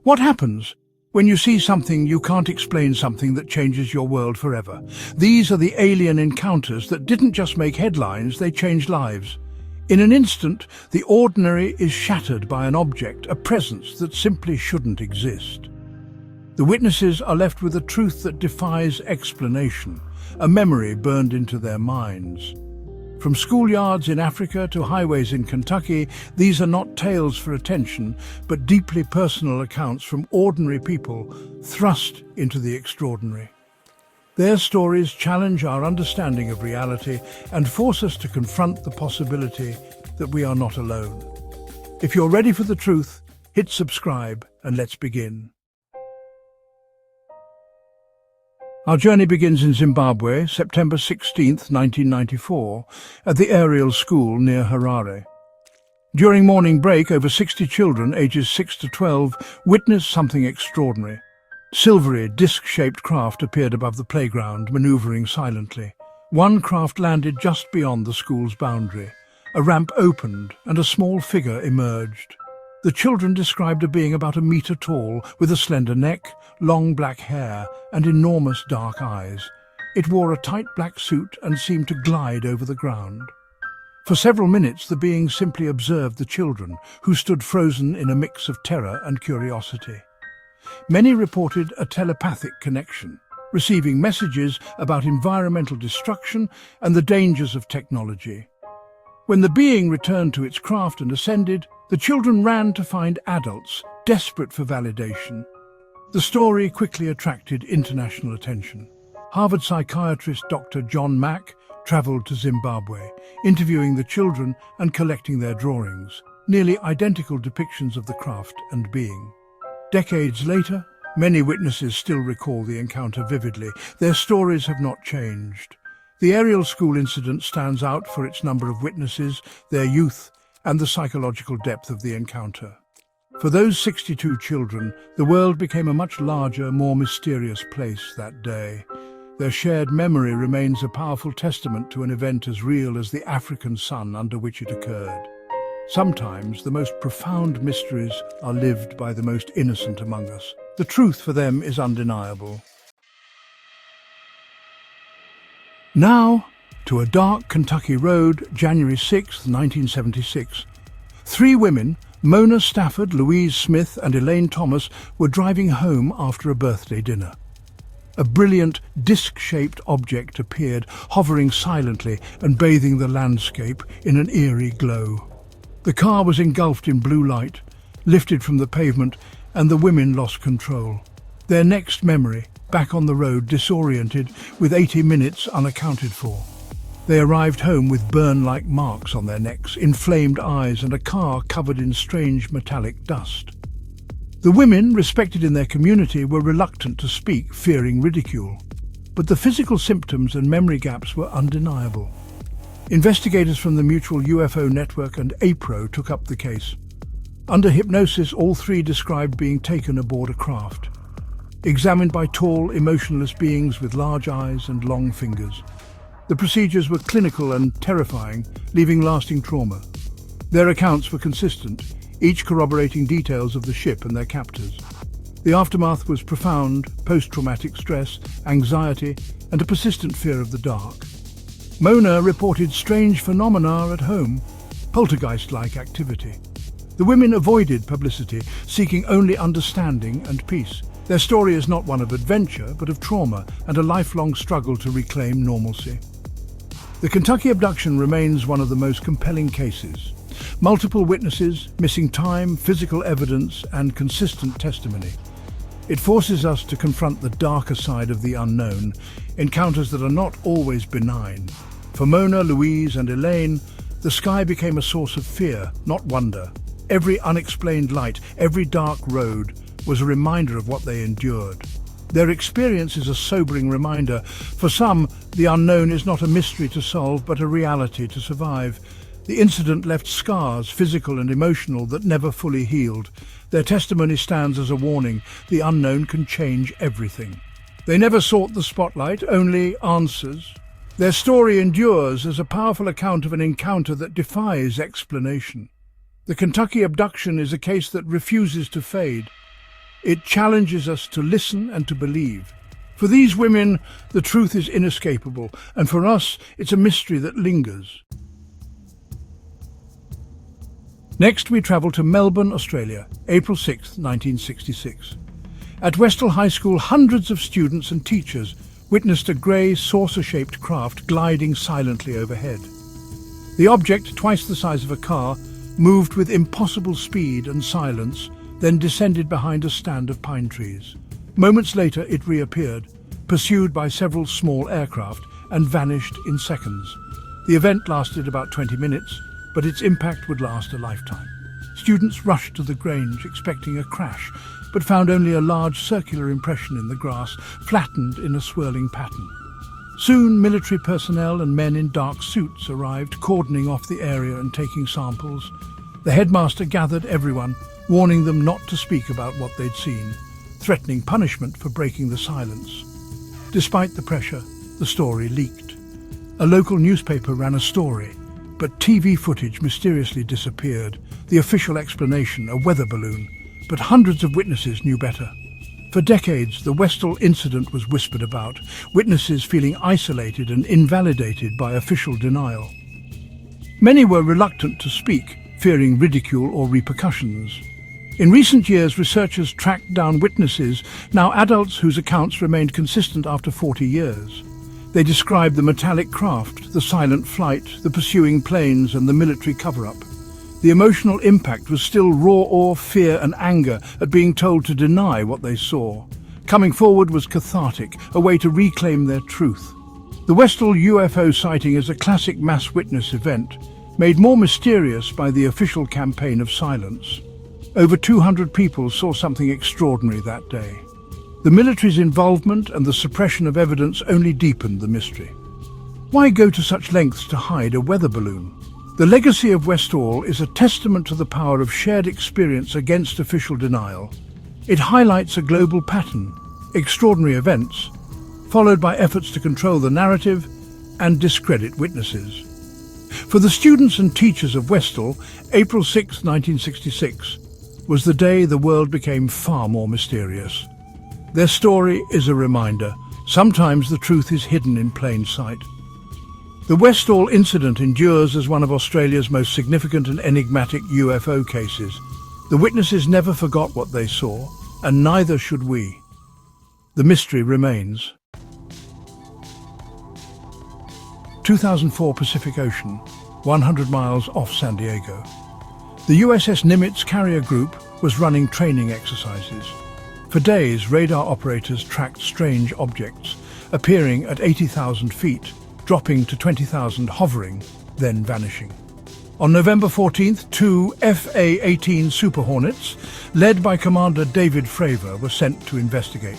What happens when you see something you can't explain, something that changes your world forever? These are the alien encounters that didn't just make headlines, they changed lives. In an instant, the ordinary is shattered by an object, a presence that simply shouldn't exist. The witnesses are left with a truth that defies explanation, a memory burned into their minds. From schoolyards in Africa to highways in Kentucky, these are not tales for attention, but deeply personal accounts from ordinary people thrust into the extraordinary. Their stories challenge our understanding of reality and force us to confront the possibility that we are not alone. If you're ready for the truth, hit subscribe and let's begin. Our journey begins in Zimbabwe, September 16, 1994, at the Ariel School near Harare. During morning break, over 60 children, ages 6 to 12, witnessed something extraordinary. Silvery, disc-shaped craft appeared above the playground, maneuvering silently. One craft landed just beyond the school's boundary. A ramp opened and a small figure emerged. The children described a being about 1 meter tall, with a slender neck, long black hair, and enormous dark eyes. It wore a tight black suit and seemed to glide over the ground. For several minutes, the being simply observed the children, who stood frozen in a mix of terror and curiosity. Many reported a telepathic connection, receiving messages about environmental destruction and the dangers of technology. When the being returned to its craft and ascended, the children ran to find adults, desperate for validation. The story quickly attracted international attention. Harvard psychiatrist Dr. John Mack traveled to Zimbabwe, interviewing the children and collecting their drawings, nearly identical depictions of the craft and being. Decades later, many witnesses still recall the encounter vividly. Their stories have not changed. The Ariel School Incident stands out for its number of witnesses, their youth, and the psychological depth of the encounter. For those 62 children, the world became a much larger, more mysterious place that day. Their shared memory remains a powerful testament to an event as real as the African sun under which it occurred. Sometimes the most profound mysteries are lived by the most innocent among us. The truth for them is undeniable. Now, to a dark Kentucky road, January 6, 1976. 3 women, Mona Stafford, Louise Smith and Elaine Thomas, were driving home after a birthday dinner. A brilliant, disc-shaped object appeared, hovering silently and bathing the landscape in an eerie glow. The car was engulfed in blue light, lifted from the pavement, and the women lost control. Their next memory, back on the road, disoriented, with 80 minutes unaccounted for. They arrived home with burn-like marks on their necks, inflamed eyes, and a car covered in strange metallic dust. The women, respected in their community, were reluctant to speak, fearing ridicule. But the physical symptoms and memory gaps were undeniable. Investigators from the Mutual UFO Network and APRO took up the case. Under hypnosis, all 3 described being taken aboard a craft, examined by tall, emotionless beings with large eyes and long fingers. The procedures were clinical and terrifying, leaving lasting trauma. Their accounts were consistent, each corroborating details of the ship and their captors. The aftermath was profound: post-traumatic stress, anxiety, and a persistent fear of the dark. Mona reported strange phenomena at home, poltergeist-like activity. The women avoided publicity, seeking only understanding and peace. Their story is not one of adventure, but of trauma and a lifelong struggle to reclaim normalcy. The Kentucky abduction remains one of the most compelling cases. Multiple witnesses, missing time, physical evidence, and consistent testimony. It forces us to confront the darker side of the unknown, encounters that are not always benign. For Mona, Louise, and Elaine, the sky became a source of fear, not wonder. Every unexplained light, every dark road, was a reminder of what they endured. Their experience is a sobering reminder. For some, the unknown is not a mystery to solve, but a reality to survive. The incident left scars, physical and emotional, that never fully healed. Their testimony stands as a warning. The unknown can change everything. They never sought the spotlight, only answers. Their story endures as a powerful account of an encounter that defies explanation. The Kentucky abduction is a case that refuses to fade. It challenges us to listen and to believe. For these women, the truth is inescapable, and for us, it's a mystery that lingers. Next, we travel to Melbourne, Australia, April 6, 1966. At Westall High School, hundreds of students and teachers witnessed a grey, saucer-shaped craft gliding silently overhead. The object, twice the size of a car, moved with impossible speed and silence, then descended behind a stand of pine trees. Moments later, it reappeared, pursued by several small aircraft, and vanished in seconds. The event lasted about 20 minutes, but its impact would last a lifetime. Students rushed to the Grange expecting a crash, but found only a large circular impression in the grass, flattened in a swirling pattern. Soon, military personnel and men in dark suits arrived, cordoning off the area and taking samples. The headmaster gathered everyone, warning them not to speak about what they'd seen, threatening punishment for breaking the silence. Despite the pressure, the story leaked. A local newspaper ran a story, but TV footage mysteriously disappeared. The official explanation, a weather balloon, but hundreds of witnesses knew better. For decades, the Westall incident was whispered about, witnesses feeling isolated and invalidated by official denial. Many were reluctant to speak, fearing ridicule or repercussions. In recent years, researchers tracked down witnesses, now adults whose accounts remained consistent after 40 years. They described the metallic craft, the silent flight, the pursuing planes, and the military cover-up. The emotional impact was still raw awe, fear, and anger at being told to deny what they saw. Coming forward was cathartic, a way to reclaim their truth. The Westall UFO sighting is a classic mass witness event, made more mysterious by the official campaign of silence. Over 200 people saw something extraordinary that day. The military's involvement and the suppression of evidence only deepened the mystery. Why go to such lengths to hide a weather balloon? The legacy of Westall is a testament to the power of shared experience against official denial. It highlights a global pattern, extraordinary events, followed by efforts to control the narrative and discredit witnesses. For the students and teachers of Westall, April 6, 1966, was the day the world became far more mysterious. Their story is a reminder. Sometimes the truth is hidden in plain sight. The Westall incident endures as one of Australia's most significant and enigmatic UFO cases. The witnesses never forgot what they saw, and neither should we. The mystery remains. 2004 Pacific Ocean, 100 miles off San Diego. The USS Nimitz carrier group was running training exercises. For days, radar operators tracked strange objects, appearing at 80,000 feet, dropping to 20,000, hovering, then vanishing. On November 14th, two FA-18 Super Hornets, led by Commander David Fravor, were sent to investigate.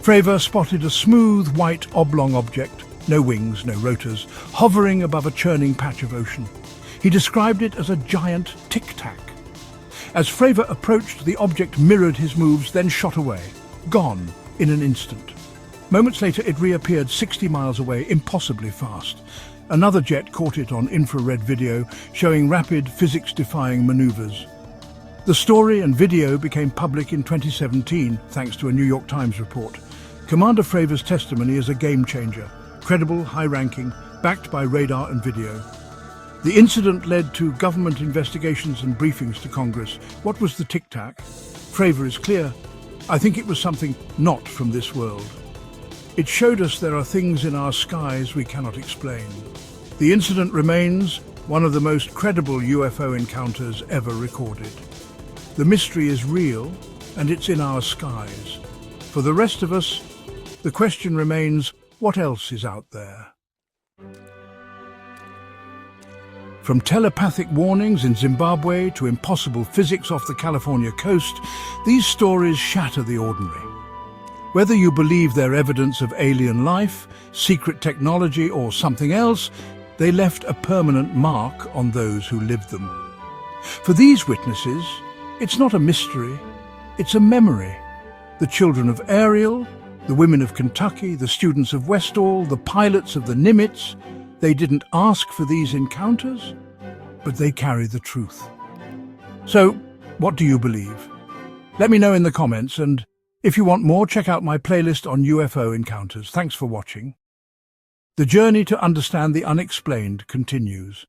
Fravor spotted a smooth, white, oblong object, no wings, no rotors, hovering above a churning patch of ocean. He described it as a giant Tic Tac. As Fravor approached, the object mirrored his moves, then shot away, gone in an instant. Moments later, it reappeared 60 miles away, impossibly fast. Another jet caught it on infrared video, showing rapid, physics-defying maneuvers. The story and video became public in 2017, thanks to a New York Times report. Commander Fravor's testimony is a game-changer, credible, high-ranking, backed by radar and video. The incident led to government investigations and briefings to Congress. What was the Tic Tac? Fravor is clear. I think it was something not from this world. It showed us there are things in our skies we cannot explain. The incident remains one of the most credible UFO encounters ever recorded. The mystery is real, and it's in our skies. For the rest of us, the question remains, what else is out there? From telepathic warnings in Zimbabwe to impossible physics off the California coast, these stories shatter the ordinary. Whether you believe they're evidence of alien life, secret technology, or something else, they left a permanent mark on those who lived them. For these witnesses, it's not a mystery, it's a memory. The children of Ariel, the women of Kentucky, the students of Westall, the pilots of the Nimitz, they didn't ask for these encounters, but they carry the truth. So, what do you believe? Let me know in the comments, and if you want more, check out my playlist on UFO encounters. Thanks for watching. The journey to understand the unexplained continues.